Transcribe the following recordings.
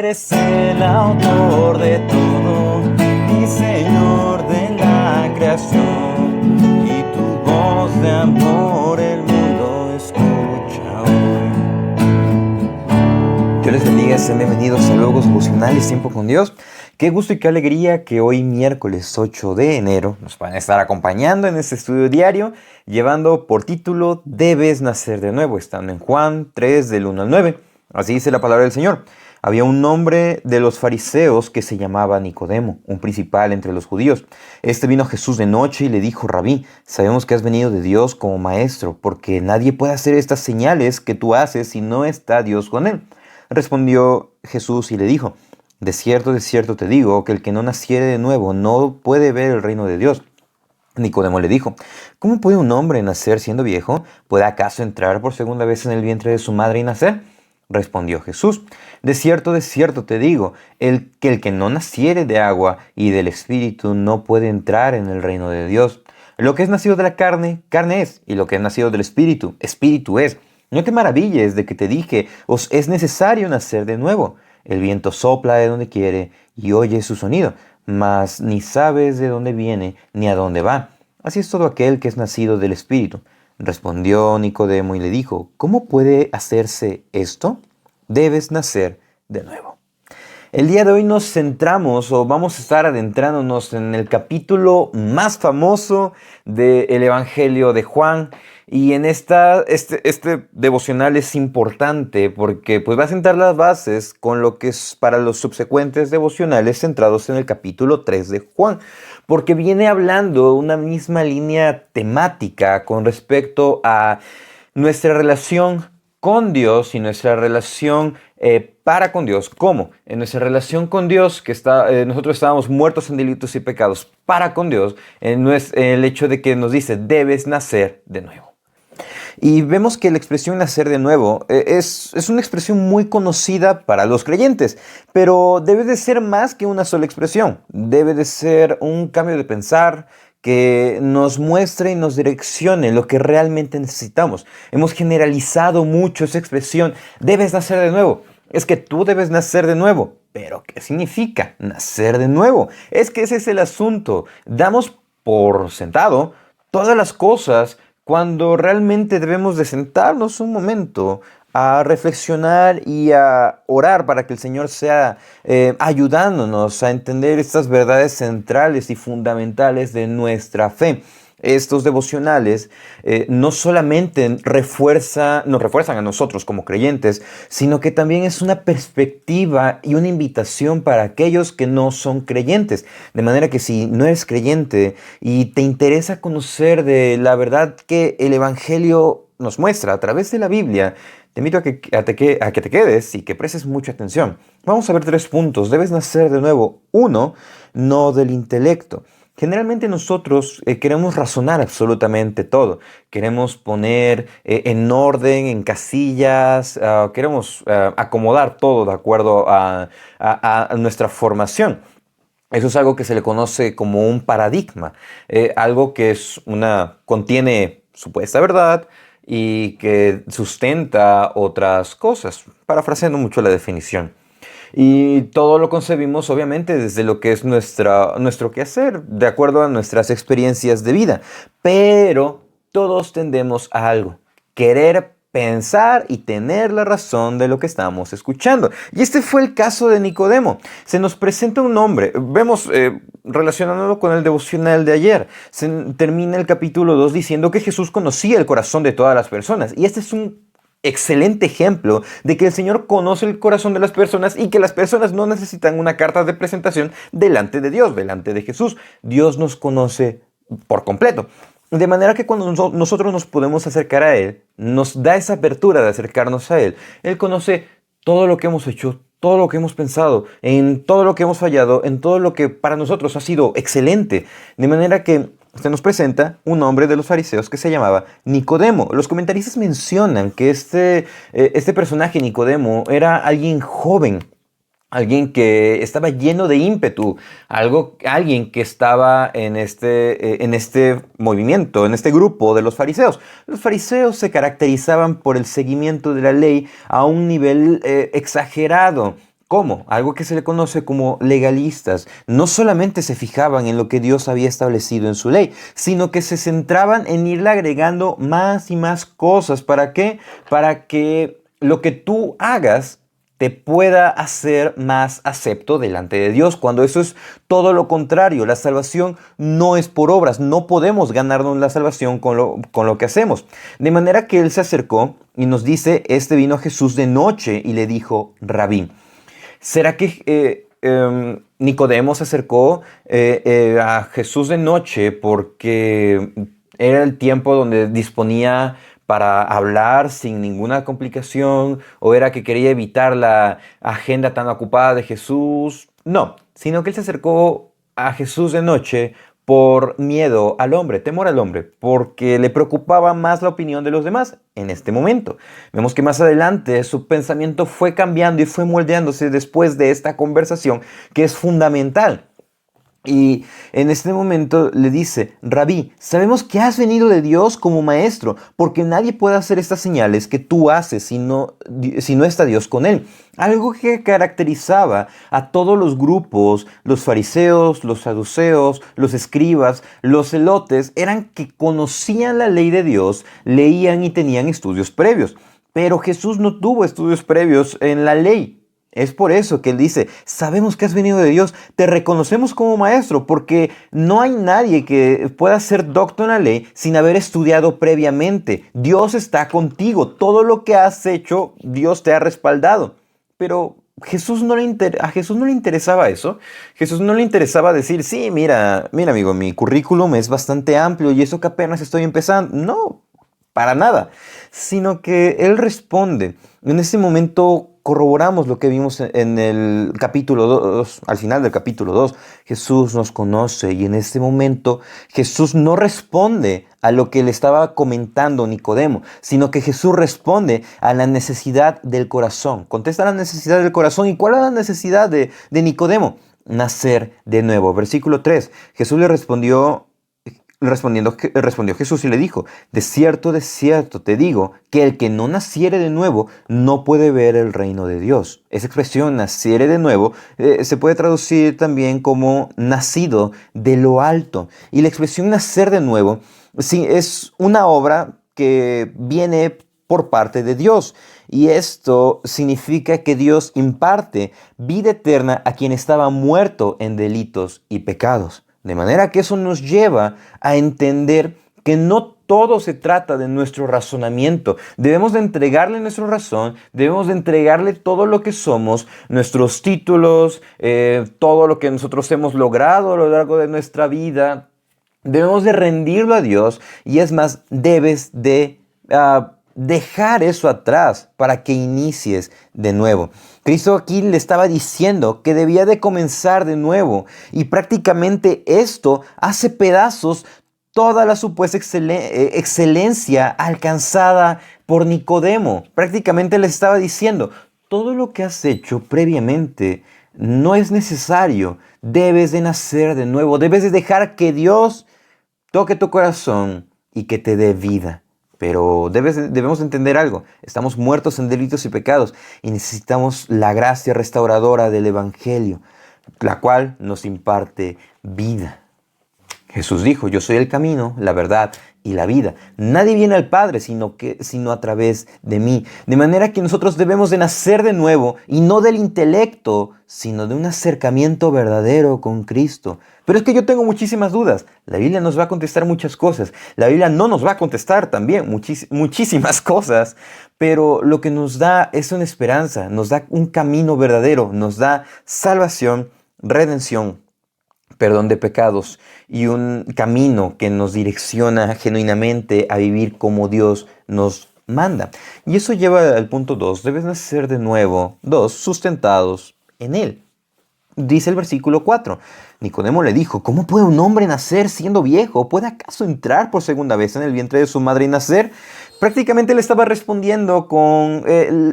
eres el autor de todo y Señor de la creación, y tu voz de amor el mundo escucha hoy. Dios les bendiga, sean bienvenidos a Logos Devocionales, Tiempo con Dios. Qué gusto y qué alegría que hoy miércoles 8 de enero nos van a estar acompañando en este estudio diario, llevando por título Debes nacer de nuevo, estando en Juan 3 del 1 al 9. Así dice la palabra del Señor. Había un hombre de los fariseos que se llamaba Nicodemo, un principal entre los judíos. Este vino a Jesús de noche y le dijo: Rabí, sabemos que has venido de Dios como maestro, porque nadie puede hacer estas señales que tú haces si no está Dios con él. Respondió Jesús y le dijo: de cierto te digo que el que no naciere de nuevo no puede ver el reino de Dios. Nicodemo le dijo: ¿cómo puede un hombre nacer siendo viejo? ¿Puede acaso entrar por segunda vez en el vientre de su madre y nacer? Respondió Jesús: de cierto te digo, el que no naciere de agua y del Espíritu no puede entrar en el reino de Dios. Lo que es nacido de la carne, carne es, y lo que es nacido del Espíritu, Espíritu es. No te maravilles de que te dije: os es necesario nacer de nuevo. El viento sopla de donde quiere y oyes su sonido, mas ni sabes de dónde viene ni a dónde va. Así es todo aquel que es nacido del Espíritu. Respondió Nicodemo y le dijo: ¿cómo puede hacerse esto? Debes nacer de nuevo. El día de hoy nos centramos o vamos a estar adentrándonos en el capítulo más famoso del Evangelio de Juan. Y en este devocional es importante porque pues va a sentar las bases con lo que es para los subsecuentes devocionales centrados en el capítulo 3 de Juan. Porque viene hablando una misma línea temática con respecto a nuestra relación con Dios y nuestra relación para con Dios. ¿Cómo? En nuestra relación con Dios, que nosotros estábamos muertos en delitos y pecados, para con Dios, el hecho de que nos dice: debes nacer de nuevo. Y vemos que la expresión nacer de nuevo es una expresión muy conocida para los creyentes, pero debe de ser más que una sola expresión. Debe de ser un cambio de pensar que nos muestre y nos direccione lo que realmente necesitamos. Hemos generalizado mucho esa expresión: debes nacer de nuevo. Es que tú debes nacer de nuevo. ¿Pero qué significa nacer de nuevo? Es que ese es el asunto. Damos por sentado todas las cosas cuando realmente debemos de sentarnos un momento a reflexionar y a orar para que el Señor sea ayudándonos a entender estas verdades centrales y fundamentales de nuestra fe. Estos devocionales no solamente nos refuerzan a nosotros como creyentes, sino que también es una perspectiva y una invitación para aquellos que no son creyentes. De manera que si no eres creyente y te interesa conocer de la verdad que el Evangelio nos muestra a través de la Biblia, te invito a que te quedes y que prestes mucha atención. Vamos a ver 3 puntos. Debes nacer de nuevo. 1, no del intelecto. Generalmente nosotros queremos razonar absolutamente todo. Queremos poner en orden, en casillas, queremos acomodar todo de acuerdo a nuestra formación. Eso es algo que se le conoce como un paradigma, algo que contiene supuesta verdad y que sustenta otras cosas, parafraseando mucho la definición. Y todo lo concebimos obviamente desde lo que es nuestro quehacer, de acuerdo a nuestras experiencias de vida. Pero todos tendemos a algo: querer pensar y tener la razón de lo que estamos escuchando. Y este fue el caso de Nicodemo. Se nos presenta un hombre, vemos relacionándolo con el devocional de ayer, termina el capítulo 2 diciendo que Jesús conocía el corazón de todas las personas. Y este es un excelente ejemplo de que el Señor conoce el corazón de las personas y que las personas no necesitan una carta de presentación delante de Dios, delante de Jesús. Dios nos conoce por completo. De manera que cuando nosotros nos podemos acercar a Él, nos da esa apertura de acercarnos a Él. Él conoce todo lo que hemos hecho, todo lo que hemos pensado, en todo lo que hemos fallado, en todo lo que para nosotros ha sido excelente. De manera que se nos presenta un hombre de los fariseos que se llamaba Nicodemo. Los comentaristas mencionan que este personaje, Nicodemo, era alguien joven, alguien que estaba lleno de ímpetu, alguien que estaba en este movimiento, en este grupo de los fariseos. Los fariseos se caracterizaban por el seguimiento de la ley a un nivel exagerado, ¿Cómo? Algo que se le conoce como legalistas. No solamente se fijaban en lo que Dios había establecido en su ley, sino que se centraban en irle agregando más y más cosas. ¿Para qué? Para que lo que tú hagas te pueda hacer más acepto delante de Dios, cuando eso es todo lo contrario. La salvación no es por obras, no podemos ganarnos la salvación con lo que hacemos. De manera que él se acercó y nos dice, vino Jesús de noche y le dijo, Rabí. ¿Será que Nicodemo se acercó a Jesús de noche porque era el tiempo donde disponía para hablar sin ninguna complicación, o era que quería evitar la agenda tan ocupada de Jesús? No, sino que él se acercó a Jesús de noche por miedo al hombre, temor al hombre, porque le preocupaba más la opinión de los demás en este momento. Vemos que más adelante su pensamiento fue cambiando y fue moldeándose después de esta conversación, que es fundamental. Y en este momento le dice, Rabí, sabemos que has venido de Dios como maestro, porque nadie puede hacer estas señales que tú haces si no está Dios con él. Algo que caracterizaba a todos los grupos, los fariseos, los saduceos, los escribas, los celotes, eran que conocían la ley de Dios, leían y tenían estudios previos. Pero Jesús no tuvo estudios previos en la ley. Es por eso que él dice, sabemos que has venido de Dios, te reconocemos como maestro, porque no hay nadie que pueda ser doctor en la ley sin haber estudiado previamente. Dios está contigo, todo lo que has hecho, Dios te ha respaldado. Pero a Jesús no le interesaba eso. Jesús no le interesaba decir, sí, mira amigo, mi currículum es bastante amplio y eso que apenas estoy empezando. No, para nada. Sino que él responde. En ese momento corroboramos lo que vimos en el capítulo 2, al final del capítulo 2. Jesús nos conoce y en este momento Jesús no responde a lo que le estaba comentando Nicodemo, sino que Jesús responde a la necesidad del corazón. Contesta la necesidad del corazón. ¿Y cuál es la necesidad de Nicodemo? Nacer de nuevo. Versículo 3. Jesús le respondió. Respondió Jesús y le dijo, de cierto te digo, que el que no naciere de nuevo no puede ver el reino de Dios. Esa expresión, naciere de nuevo, se puede traducir también como nacido de lo alto. Y la expresión nacer de nuevo, sí, es una obra que viene por parte de Dios. Y esto significa que Dios imparte vida eterna a quien estaba muerto en delitos y pecados. De manera que eso nos lleva a entender que no todo se trata de nuestro razonamiento. Debemos de entregarle nuestra razón, debemos de entregarle todo lo que somos, nuestros títulos, todo lo que nosotros hemos logrado a lo largo de nuestra vida. Debemos de rendirlo a Dios y es más, debes de dejar eso atrás para que inicies de nuevo. Cristo aquí le estaba diciendo que debía de comenzar de nuevo y prácticamente esto hace pedazos toda la supuesta excelencia alcanzada por Nicodemo. Prácticamente le estaba diciendo, todo lo que has hecho previamente no es necesario, debes de nacer de nuevo, debes de dejar que Dios toque tu corazón y que te dé vida. Pero debemos entender algo. Estamos muertos en delitos y pecados y necesitamos la gracia restauradora del Evangelio, la cual nos imparte vida. Jesús dijo, yo soy el camino, la verdad y la vida. Nadie viene al Padre sino a través de mí. De manera que nosotros debemos de nacer de nuevo y no del intelecto, sino de un acercamiento verdadero con Cristo. Pero es que yo tengo muchísimas dudas. La Biblia nos va a contestar muchas cosas. La Biblia no nos va a contestar también muchísimas cosas. Pero lo que nos da es una esperanza, nos da un camino verdadero, nos da salvación, redención, perdón de pecados y un camino que nos direcciona genuinamente a vivir como Dios nos manda. Y eso lleva al punto 2. Debes nacer de nuevo. 2. Sustentados en Él. Dice el versículo 4. Nicodemo le dijo, ¿cómo puede un hombre nacer siendo viejo? ¿Puede acaso entrar por segunda vez en el vientre de su madre y nacer? Prácticamente le estaba respondiendo con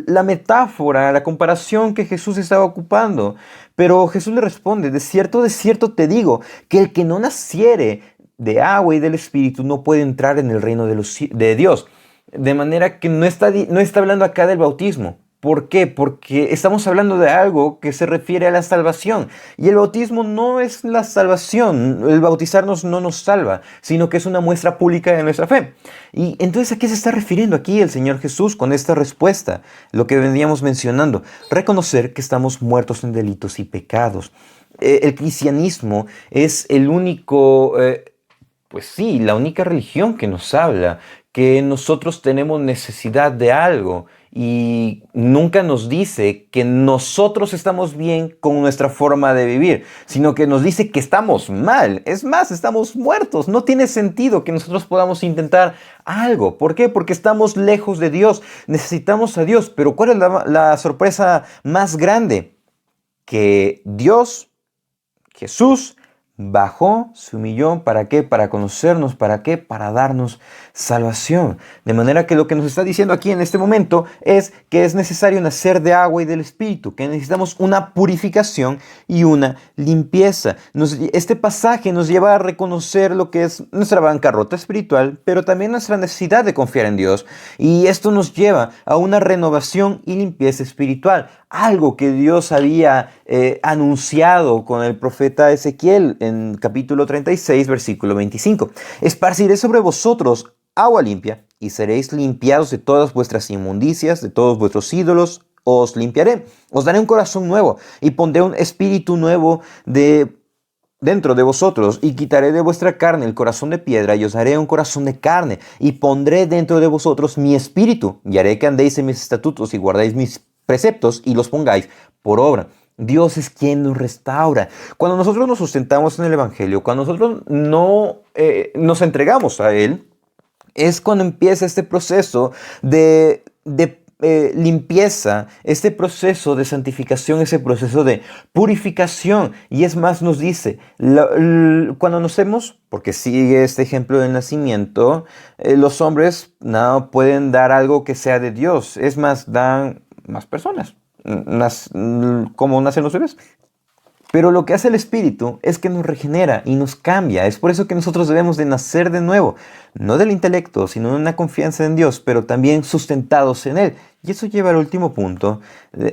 la metáfora, la comparación que Jesús estaba ocupando. Pero Jesús le responde, de cierto te digo, que el que no naciere de agua y del Espíritu no puede entrar en el reino de Dios. De manera que no está hablando acá del bautismo. ¿Por qué? Porque estamos hablando de algo que se refiere a la salvación. Y el bautismo no es la salvación. El bautizarnos no nos salva, sino que es una muestra pública de nuestra fe. Y entonces, ¿a qué se está refiriendo aquí el Señor Jesús con esta respuesta? Lo que veníamos mencionando. Reconocer que estamos muertos en delitos y pecados. El cristianismo es el único... Pues sí, la única religión que nos habla que nosotros tenemos necesidad de algo y nunca nos dice que nosotros estamos bien con nuestra forma de vivir, sino que nos dice que estamos mal. Es más, estamos muertos. No tiene sentido que nosotros podamos intentar algo. ¿Por qué? Porque estamos lejos de Dios. Necesitamos a Dios. Pero ¿cuál es la sorpresa más grande? Que Dios, Jesús, bajó, se humilló, ¿para qué? Para conocernos, ¿para qué? Para darnos salvación. De manera que lo que nos está diciendo aquí en este momento es que es necesario nacer de agua y del Espíritu, que necesitamos una purificación y una limpieza. Este pasaje nos lleva a reconocer lo que es nuestra bancarrota espiritual, pero también nuestra necesidad de confiar en Dios. Y esto nos lleva a una renovación y limpieza espiritual. Algo que Dios había anunciado con el profeta Ezequiel en capítulo 36, versículo 25. Esparciré sobre vosotros agua limpia y seréis limpiados de todas vuestras inmundicias, de todos vuestros ídolos, os limpiaré. Os daré un corazón nuevo y pondré un espíritu nuevo dentro de vosotros, y quitaré de vuestra carne el corazón de piedra, y os haré un corazón de carne, y pondré dentro de vosotros mi espíritu, y haré que andéis en mis estatutos y guardéis mis preceptos y los pongáis por obra. Dios es quien nos restaura. Cuando nosotros nos sustentamos en el Evangelio, cuando nosotros no nos entregamos a Él, es cuando empieza este proceso de limpieza, este proceso de santificación, ese proceso de purificación. Y es más, nos dice, cuando nacemos, porque sigue este ejemplo del nacimiento, los hombres no pueden dar algo que sea de Dios. Es más, dan más personas, como nacen los bebés. Pero lo que hace el Espíritu es que nos regenera y nos cambia. Es por eso que nosotros debemos de nacer de nuevo, no del intelecto, sino de una confianza en Dios, pero también sustentados en Él. Y eso lleva al último punto.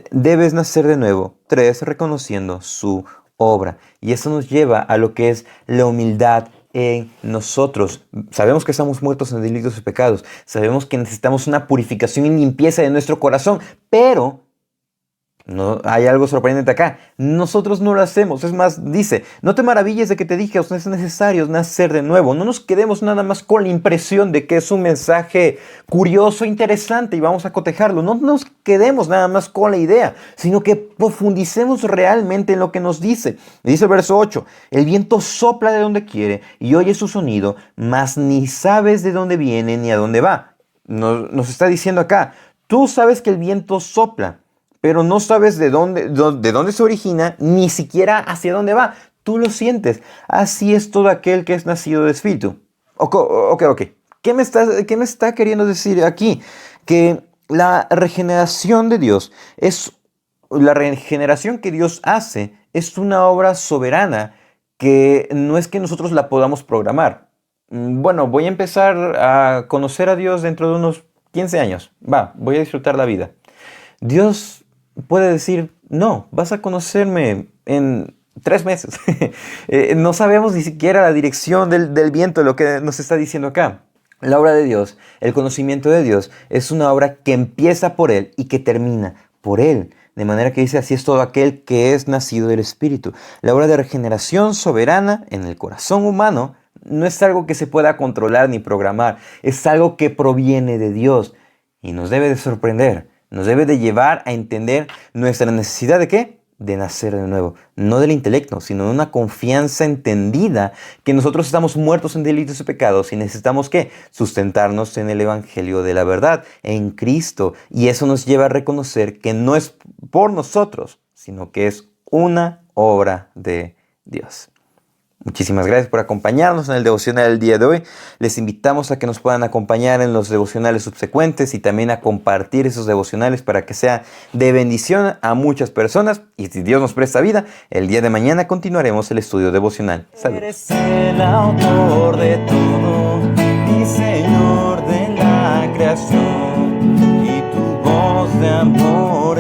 Debes nacer de nuevo. 3, reconociendo su obra. Y eso nos lleva a lo que es la humildad en nosotros. Sabemos que estamos muertos en delitos y pecados. Sabemos que necesitamos una purificación y limpieza de nuestro corazón, pero no, hay algo sorprendente acá. Nosotros no lo hacemos. Es más, dice, no te maravilles de que te dije, os es necesario nacer de nuevo. No nos quedemos nada más con la impresión de que es un mensaje curioso, interesante y vamos a cotejarlo. No nos quedemos nada más con la idea, sino que profundicemos realmente en lo que nos dice. Dice el verso 8, el viento sopla de donde quiere y oye su sonido, mas ni sabes de dónde viene ni a dónde va. Nos está diciendo acá, tú sabes que el viento sopla, pero no sabes de dónde se origina, ni siquiera hacia dónde va. Tú lo sientes. Así es todo aquel que es nacido de Espíritu. Ok. ¿Qué me está queriendo decir aquí? Que la regeneración de Dios la regeneración que Dios hace es una obra soberana que no es que nosotros la podamos programar. Bueno, voy a empezar a conocer a Dios dentro de unos 15 años. Voy a disfrutar la vida. Dios puede decir, no, vas a conocerme en 3 meses. No sabemos ni siquiera la dirección del viento, lo que nos está diciendo acá. La obra de Dios, el conocimiento de Dios, es una obra que empieza por Él y que termina por Él. De manera que dice, así es todo aquel que es nacido del Espíritu. La obra de regeneración soberana en el corazón humano no es algo que se pueda controlar ni programar. Es algo que proviene de Dios y nos debe de sorprender. Nos debe de llevar a entender nuestra necesidad de ¿qué? De nacer de nuevo. No del intelecto, sino de una confianza entendida que nosotros estamos muertos en delitos y pecados y necesitamos ¿qué? Sustentarnos en el Evangelio de la verdad, en Cristo. Y eso nos lleva a reconocer que no es por nosotros, sino que es una obra de Dios. Muchísimas gracias por acompañarnos en el devocional del día de hoy. Les invitamos a que nos puedan acompañar en los devocionales subsecuentes y también a compartir esos devocionales para que sea de bendición a muchas personas. Y si Dios nos presta vida, el día de mañana continuaremos el estudio devocional. Salud. Eres el autor de todo y Señor de la creación, y tu voz de amor